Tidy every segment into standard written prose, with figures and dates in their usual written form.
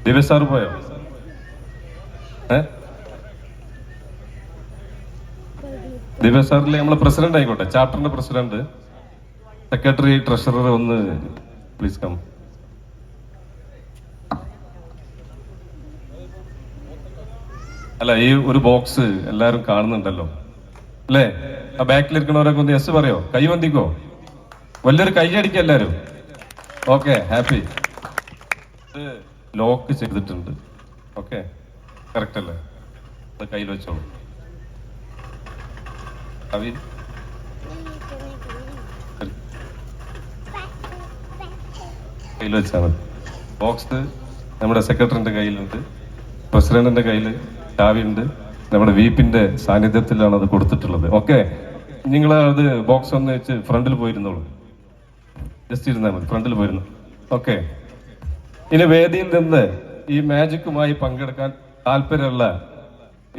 ദിവ്യ sir പോയോ? ദിവ്യ സാറിലെ നമ്മളെ president ആയിക്കോട്ടെ, ചാപ്റ്ററിന്റെ പ്രസിഡന്റ്, സെക്രട്ടറി, ട്രഷറർ ഒന്ന് പ്ലീസ് കം. അല്ല, ഈ ഒരു ബോക്സ് എല്ലാരും കാണുന്നുണ്ടല്ലോ അല്ലേ? ആ ബാക്കിലിരിക്കണവരൊക്കെ ഒന്ന് യെസ് പറയോ, കൈ വന്തിക്കോ, വലിയൊരു കൈ അടിക്കുക എല്ലാരും. Okay, happy. ലോക്ക് ചെയ്തിട്ടുണ്ട്. ഓക്കെ, കറക്റ്റ് അല്ലേ? അത് കയ്യിൽ വെച്ചോളൂ. കയ്യിൽ വെച്ചാൽ മതി. ബോക്സ് നമ്മുടെ സെക്രട്ടറിന്റെ കയ്യിലുണ്ട്, പ്രസിഡന്റിന്റെ കയ്യിൽ ചാവിയുണ്ട്, നമ്മുടെ വീപ്പിന്റെ സാന്നിധ്യത്തിലാണ് അത് കൊടുത്തിട്ടുള്ളത്. ഓക്കെ, നിങ്ങൾ അത് ബോക്സ് ഒന്ന് വെച്ച് ഫ്രണ്ടിൽ പോയിരുന്നോളൂ. ജസ്റ്റ് ഇരുന്നാൽ മതി, ഫ്രണ്ടിൽ പോയിരുന്നു. ഓക്കെ, ഇനി വേദിയിൽ നിന്ന് ഈ മാജിക്കുമായി പങ്കെടുക്കാൻ താല്പര്യമുള്ള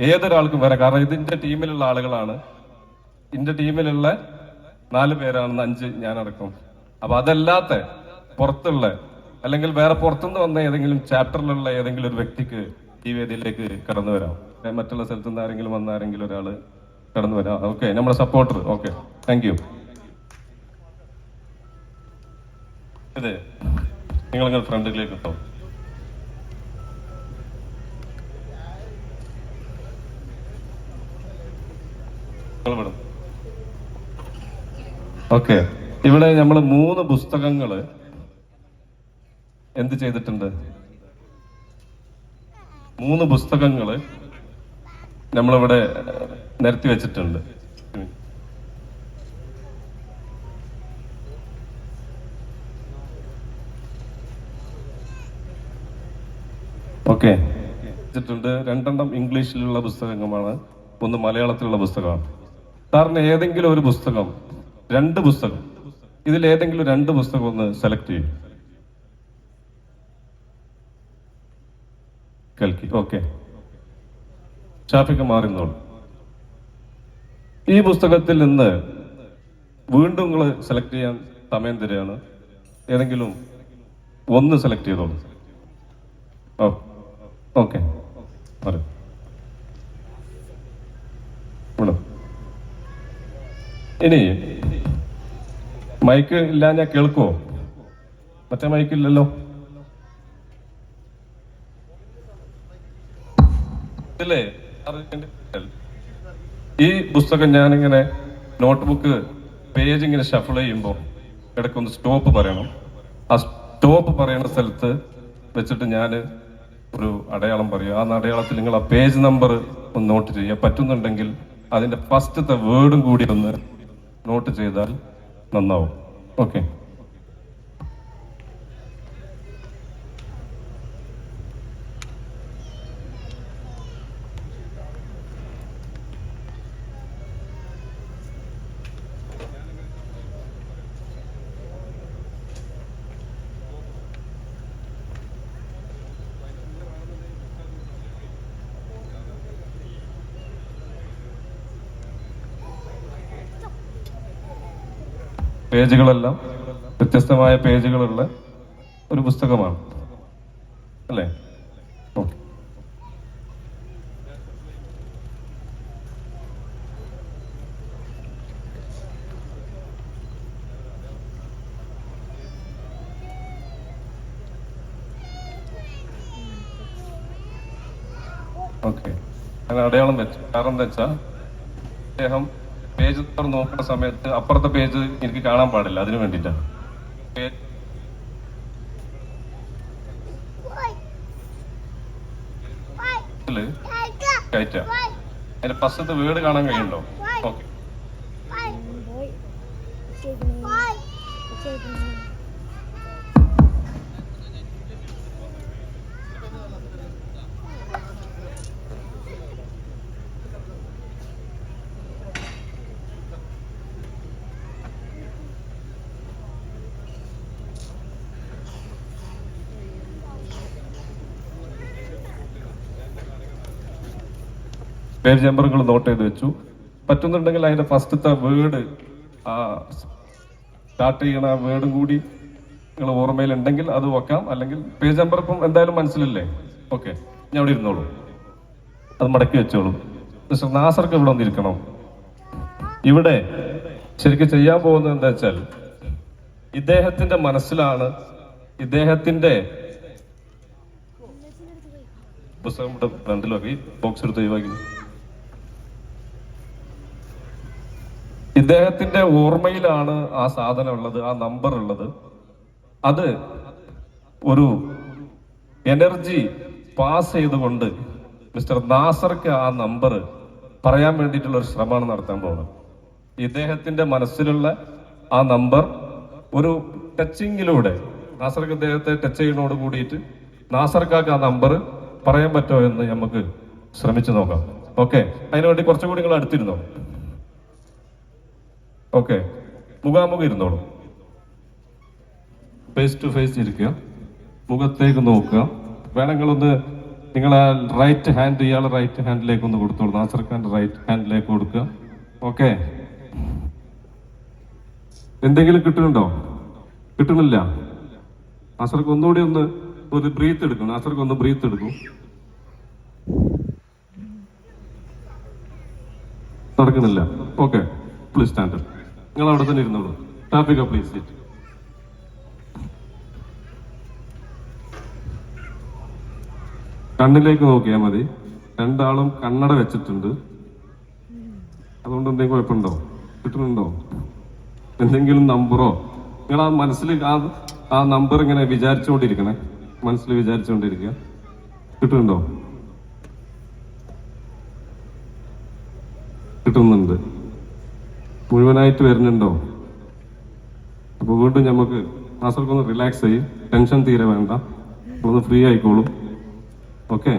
ഏതൊരാൾക്കും വരാം. കാരണം ഇതിന്റെ ടീമിലുള്ള ആളുകളാണ്, എന്റെ ടീമിലുള്ള 4 പേരാണെന്ന് 5 ഞാനടക്കം. അപ്പൊ അതല്ലാത്ത പുറത്തുള്ള അല്ലെങ്കിൽ വേറെ പുറത്തുനിന്ന് വന്ന ഏതെങ്കിലും ചാപ്റ്ററിലുള്ള ഏതെങ്കിലും ഒരു വ്യക്തിക്ക് ഈ വേദിയിലേക്ക് കടന്നു വരാം. മറ്റുള്ള സ്ഥലത്തു നിന്ന് ആരെങ്കിലും വന്ന ആരെങ്കിലും ഒരാള് കടന്നു വരാം. ഓക്കെ, നമ്മുടെ സപ്പോർട്ടർ. Okay, thank you. അതെ, നിങ്ങൾ ഫ്രണ്ടിലേക്ക് കിട്ടും. ഓക്കെ, ഇവിടെ നമ്മൾ 3 പുസ്തകങ്ങള് എന്ത് ചെയ്തിട്ടുണ്ട്? 3 പുസ്തകങ്ങള് നമ്മളിവിടെ നിരത്തി വെച്ചിട്ടുണ്ട്. ഓക്കെ, വെച്ചിട്ടുണ്ട്. 2 ഇംഗ്ലീഷിലുള്ള പുസ്തകങ്ങളാണ്, 1 മലയാളത്തിലുള്ള പുസ്തകമാണ്. സാറിന് ഏതെങ്കിലും ഒരു പുസ്തകം, 2 പുസ്തകം, ഇതിൽ ഏതെങ്കിലും 2 പുസ്തകം ഒന്ന് സെലക്ട് ചെയ്യും. കൽക്കി. ഓക്കെ, ഷാഫിക്ക് മാറുന്നോളൂ. ഈ പുസ്തകത്തിൽ നിന്ന് വീണ്ടും നിങ്ങൾ സെലക്ട് ചെയ്യാൻ സമയം തരികയാണ്. ഏതെങ്കിലും ഒന്ന് സെലക്ട് ചെയ്തോളൂ. ഓക്കെ, ഇനി മൈക്ക് ഇല്ല, ഞാൻ കേൾക്കുവോ? മറ്റേ മൈക്ക് ഇല്ലല്ലോ. ഇല്ലേ? ഈ പുസ്തകം ഞാനിങ്ങനെ നോട്ട്ബുക്ക് പേജ് ഇങ്ങനെ ഷഫിൾ ചെയ്യുമ്പോൾ ഇടയ്ക്കൊന്ന് സ്റ്റോപ്പ് പറയണം. ആ സ്റ്റോപ്പ് പറയുന്ന സ്ഥലത്ത് വെച്ചിട്ട് ഞാൻ ഒരു അടയാളം പറയും. ആ അടയാളത്തിൽ നിങ്ങൾ ആ പേജ് നമ്പർ ഒന്ന് നോട്ട് ചെയ്യുക. പറ്റുന്നുണ്ടെങ്കിൽ അതിന്റെ ഫസ്റ്റത്തെ വേർഡും കൂടി ഒന്ന് നോട്ട് ചെയ്താൽ നന്നാവും. ഓക്കെ, പേജുകളെല്ലാം വ്യത്യസ്തമായ പേജുകളുള്ള ഒരു പുസ്തകമാണ് അല്ലേ? ഓക്കെ, ഞാൻ അടയാളം വെച്ചു. കാരണം എന്താ വെച്ചാൽ അദ്ദേഹം പേജ് നോക്കുന്ന സമയത്ത് അപ്പുറത്തെ പേജ് എനിക്ക് കാണാൻ പാടില്ല, അതിനു വേണ്ടിയിട്ടാണ്. കയറ്റാം. അതിന്റെ ഫസ്റ്റത്തെ വേർഡ് കാണാൻ കഴിയുന്നുണ്ടോ? ഓക്കെ, പേജ് നമ്പറുകൾ നോട്ട് ചെയ്ത് വെച്ചു. പറ്റുന്നുണ്ടെങ്കിൽ അതിന്റെ ഫസ്റ്റത്തെ വേർഡ്, ആ സ്റ്റാർട്ട് ചെയ്യണ ആ വേർഡും കൂടി നിങ്ങൾ ഓർമ്മയിലുണ്ടെങ്കിൽ അത് വെക്കാം, അല്ലെങ്കിൽ പേജ് നമ്പർ ഇപ്പം എന്തായാലും മനസ്സിലല്ലേ? ഓക്കെ, ഞാൻ അവിടെ ഇരുന്നോളൂ, അത് മടക്കി വെച്ചോളൂ. മിസ്റ്റർ നാസർക്ക് ഇവിടെ വന്നിരിക്കണം. ഇവിടെ ശരിക്കും ചെയ്യാൻ പോകുന്നത് എന്താ വെച്ചാൽ, ഇദ്ദേഹത്തിന്റെ മനസ്സിലാണ്, ഇദ്ദേഹത്തിന്റെ പുസ്തകം ഫ്രണ്ടിലൊക്കെ ഈ ബോക്സ് എടുത്ത് ഒഴിവാക്കി, ഇദ്ദേഹത്തിന്റെ ഓർമ്മയിലാണ് ആ സാധനം ഉള്ളത്, ആ നമ്പർ ഉള്ളത്. അത് ഒരു എനർജി പാസ് ചെയ്തുകൊണ്ട് മിസ്റ്റർ നാസർക്ക് ആ നമ്പർ പറയാൻ വേണ്ടിയിട്ടുള്ള ഒരു ശ്രമമാണ് നടത്താൻ പോകുന്നത്. ഇദ്ദേഹത്തിന്റെ മനസ്സിലുള്ള ആ നമ്പർ ഒരു ടച്ചിങ്ങിലൂടെ നാസർക്ക് ഇദ്ദേഹത്തെ ടച്ച് ചെയ്യുന്നതോട് കൂടിയിട്ട് നാസർക്കാക്ക് ആ നമ്പർ പറയാൻ പറ്റുമോ എന്ന് നമുക്ക് ശ്രമിച്ചു നോക്കാം. ഓക്കെ, അതിനുവേണ്ടി കുറച്ചുകൂടി നിങ്ങൾ അടുത്തിരുന്നോ. ഓക്കെ, മുഖാമുഖം ഇരുന്നോളൂ, ഫേസ് ടു ഫേസ് ഇരിക്കുക, മുഖത്തേക്ക് നോക്കുക. വേണമെങ്കിലൊന്ന് നിങ്ങളെ റൈറ്റ് ഹാൻഡ് ഇയാളെ റൈറ്റ് ഹാൻഡിലേക്ക് ഒന്ന് കൊടുത്തോളൂ, നാസർ ഖാന്റെ റൈറ്റ് ഹാൻഡിലേക്ക് കൊടുക്കുക. ഓക്കെ, എന്തെങ്കിലും കിട്ടുന്നുണ്ടോ? കിട്ടുന്നില്ല. നാസർക്ക് ഒന്നുകൂടി ഒരു ബ്രീത്ത് എടുക്കും. നാസർക്ക് ഒന്ന് ബ്രീത്ത് എടുക്കും. നടക്കുന്നില്ല. Okay, please stand. നിങ്ങൾ അവിടെ തന്നെ ഇരുന്നോളൂ. ടാപ്പിക പ്ലീസ് സീറ്റ്. കണ്ണിലേക്ക് നോക്കിയാൽ മതി. രണ്ടാളും കണ്ണട വെച്ചിട്ടുണ്ട്. അതുകൊണ്ട് എന്തെങ്കിലും കുഴപ്പമുണ്ടോ? കിട്ടുന്നുണ്ടോ? എന്തെങ്കിലും നമ്പറോ? നിങ്ങൾ ആ മനസ്സിൽ ആ നമ്പർ ഇങ്ങനെ വിചാരിച്ചുകൊണ്ടിരിക്കണേ, മനസ്സിൽ വിചാരിച്ചുകൊണ്ടിരിക്കുക. കിട്ടുന്നുണ്ടോ? കിട്ടുന്നുണ്ട്. മുഴുവനായിട്ട് വരുന്നുണ്ടോ? അപ്പൊ വീണ്ടും നമുക്ക് നാസർക്കൊന്ന് റിലാക്സ് ചെയ്യും. ടെൻഷൻ തീരെ വേണ്ട, ഒന്ന് ഫ്രീ ആയിക്കോളും. ഓക്കെ,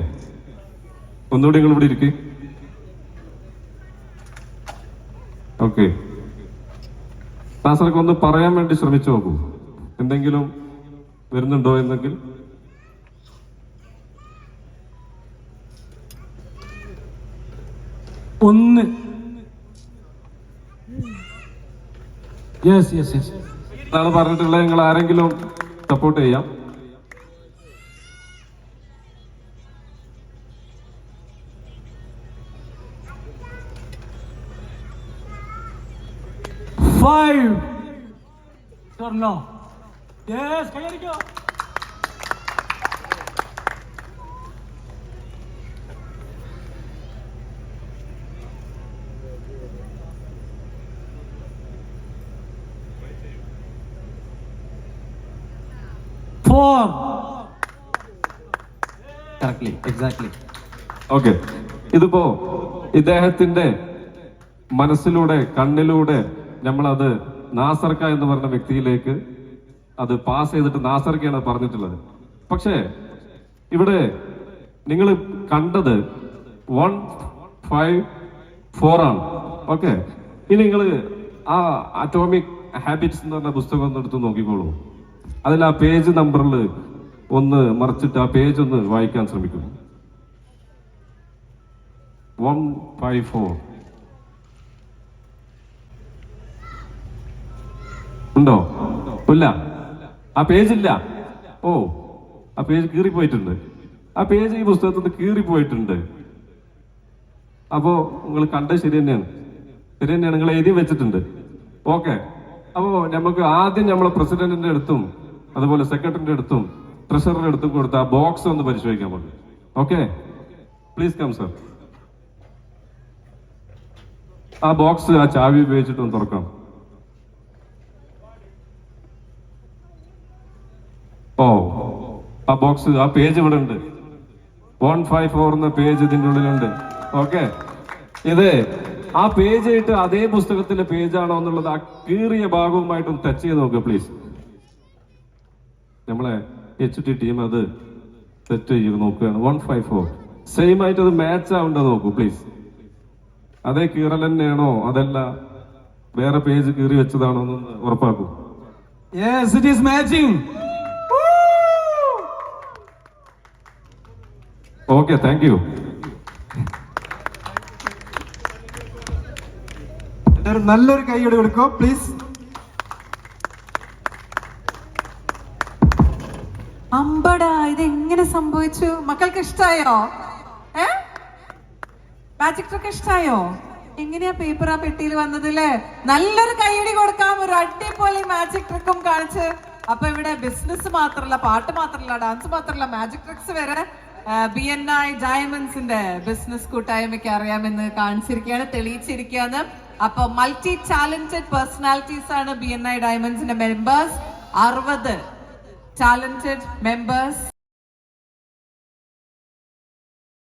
ഒന്നുകൂടി നിങ്ങൾ ഇവിടെ ഇരിക്കും. ഓക്കെ, നാസർക്ക് ഒന്ന് പറയാൻ വേണ്ടി ശ്രമിച്ചു നോക്കൂ, എന്തെങ്കിലും വരുന്നുണ്ടോ എന്നെങ്കിൽ. ഒന്ന് യെസ് യെസ് യെസ് എന്നാണ് പറഞ്ഞിട്ടുള്ളത്. നിങ്ങൾ ആരെങ്കിലും സപ്പോർട്ട് ചെയ്യാം. ഫൈവ് നോ യെസ് കൈയടിക്കോ. Exactly. ഓക്കെ, ഇതിപ്പോ ഇദ്ദേഹത്തിന്റെ മനസ്സിലൂടെ കണ്ണിലൂടെ നമ്മളത് നാസർക്ക എന്ന് പറഞ്ഞ വ്യക്തിയിലേക്ക് അത് പാസ് ചെയ്തിട്ട് നാസർക്കയാണ് പറഞ്ഞിട്ടുള്ളത്. പക്ഷേ ഇവിടെ നിങ്ങൾ കണ്ടത് 154 ആണ്. ഓക്കെ, ഇനി നിങ്ങൾ ആ അറ്റോമിക് ഹാബിറ്റ്സ് എന്ന് പറഞ്ഞ പുസ്തകം ഒന്ന് എടുത്ത് നോക്കിക്കോളൂ. അതിൽ ആ പേജ് നമ്പറിൽ ഒന്ന് മറിച്ചിട്ട് ആ പേജ് ഒന്ന് വായിക്കാൻ ശ്രമിക്കും. 154 ഉണ്ടോ? ഇല്ല, ആ പേജില്ല. ഓ, ആ പേജ് കീറിപ്പോയിട്ടുണ്ട്. ആ പേജ് ഈ പുസ്തകത്തിൽ നിന്ന് കീറിപ്പോയിട്ടുണ്ട്. അപ്പോ നിങ്ങൾ കണ്ടത് ശരി തന്നെയാണ്, ശരി തന്നെയാണ്, നിങ്ങൾ എഴുതി വെച്ചിട്ടുണ്ട്. ഓക്കെ, അപ്പോ നമുക്ക് ആദ്യം നമ്മളെ പ്രസിഡന്റിന്റെ അടുത്തും അതുപോലെ സെക്രട്ടറിന്റെ അടുത്തും ട്രഷററുടെ അടുത്തും കൊടുത്ത ആ ബോക്സ് ഒന്ന് പരിശോധിക്കാൻ പറ്റും. Okay, please come sir. ആ ബോക്സ് ആ ചാവി ഉപയോഗിച്ചിട്ടൊന്ന് തുറക്കാം. ഓ, ആ ബോക്സ്, ആ പേജ് ഇവിടെ ഉണ്ട്. 154 എന്ന പേജ് ഇതിന്റെ ഉള്ളിലുണ്ട്. ഓക്കെ, ഇത് ആ പേജ് ആയിട്ട് അതേ പുസ്തകത്തിലെ പേജാണോ എന്നുള്ളത് ആ കീറിയ ഭാഗവുമായിട്ടൊന്ന് ടച്ച് ചെയ്ത് നോക്കുക പ്ലീസ്. നമ്മളെ HT ടീം അത് സെറ്റ് ചെയ്ത് നോക്കുകയാണ്. 154 സെയിം ആയിട്ട് അത് മാച്ച് ആവുണ്ടോ നോക്കൂ പ്ലീസ്. അതേ കീറൽ തന്നെയാണോ അതല്ല വേറെ പേജ് കീറി വെച്ചതാണോ എന്ന് ഉറപ്പാക്കൂ. Yes, it is matching. Okay, thank you. നല്ലൊരു കൈയ്യടി കൊടുക്കോ പ്ലീസ്. സംഭവിച്ചു? മക്കൾക്ക് ഇഷ്ടായോ? മാജിക് ട്രിക്ക് ഇഷ്ടായോ? എങ്ങനെയാ പേപ്പർ ആ പെട്ടിയിൽ വന്നതില്ലേ? നല്ലൊരു കൈയടി കൊടുക്കാം. ഒരു അടിപൊളി മാജിക് ട്രിക്കും കാണിച്ച്. അപ്പൊ ഇവിടെ ബിസിനസ് മാത്രല്ല, പാട്ട് മാത്രല്ല, ഡാൻസ് മാത്രല്ല, മാജിക് ട്രിക്സ് വരെ BNI ഡയമണ്ട്സിന്റെ ബിസിനസ് കൂട്ടായ്മയ്ക്ക് അറിയാമെന്ന് കാണിച്ചിരിക്കുകയാണ്, തെളിയിച്ചിരിക്കുകയാണ്. അപ്പൊ മൾട്ടി ടാലന്റഡ് പേഴ്സണാലിറ്റീസ് ആണ് BNI ഡയമണ്ട്സിന്റെ മെമ്പേഴ്സ്. 60 talented members